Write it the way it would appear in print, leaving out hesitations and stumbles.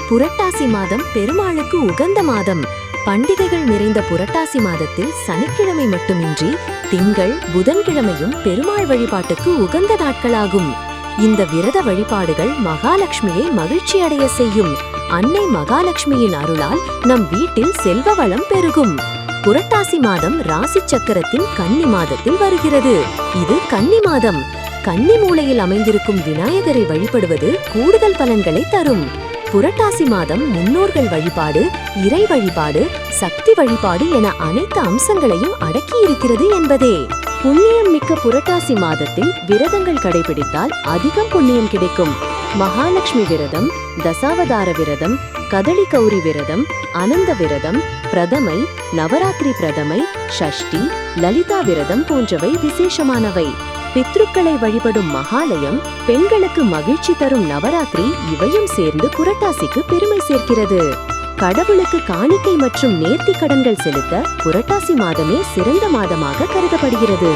புரட்டாசி மாதம் பெருமாளுக்கு உகந்த மாதம். பண்டிகைகள் நிறைந்த புரட்டாசி மாதத்தில் சனிக்கிழமை மட்டுமின்றி திங்கள் புதன்கிழமையும் பெருமாள் வழிபாட்டுக்கு உகந்த நாட்களாகும். இந்த விரத வழிபாடுகள் மகாலட்சுமியை மகிழ்ச்சியடைய செய்யும். அன்னை மகாலட்சுமியின் அருளால் நம் வீட்டில் செல்வ வளம் பெருகும். புரட்டாசி மாதம் ராசி சக்கரத்தின் கன்னி மாதத்தில் வருகிறது. இது கன்னி மாதம். கன்னி மூலையில் அமைந்திருக்கும் விநாயகரை வழிபடுவது கூடுதல் பலன்களை தரும். புரட்டாசி மாதம் முன்னோர்கள் வழிபாடு, இறை வழிபாடு, சக்தி வழிபாடு என அனைத்து அம்சங்களையும் அடக்கியிருக்கிறது என்பதே. புண்ணியம் மிக்க புரட்டாசி மாதத்தில் விரதங்கள் கடைபிடித்தால் அதிகம் புண்ணியம் கிடைக்கும். மகாலட்சுமி விரதம், தசாவதார விரதம், கதளி கௌரி விரதம், அனந்த விரதம், பிரதமை, நவராத்திரி பிரதமை, ஷஷ்டி, லலிதா விரதம் போன்றவை விசேஷமானவை. பித்ருக்களை வழிபடும் மகாலயம், பெண்களுக்கு மகிழ்ச்சி தரும் நவராத்திரி இவையும் சேர்ந்து புரட்டாசிக்கு பெருமை சேர்க்கிறது. கடவுளுக்கு காணிக்கை மற்றும் நேர்த்தி கடன்கள் செலுத்த புரட்டாசி மாதமே சிறந்த மாதமாக கருதப்படுகிறது.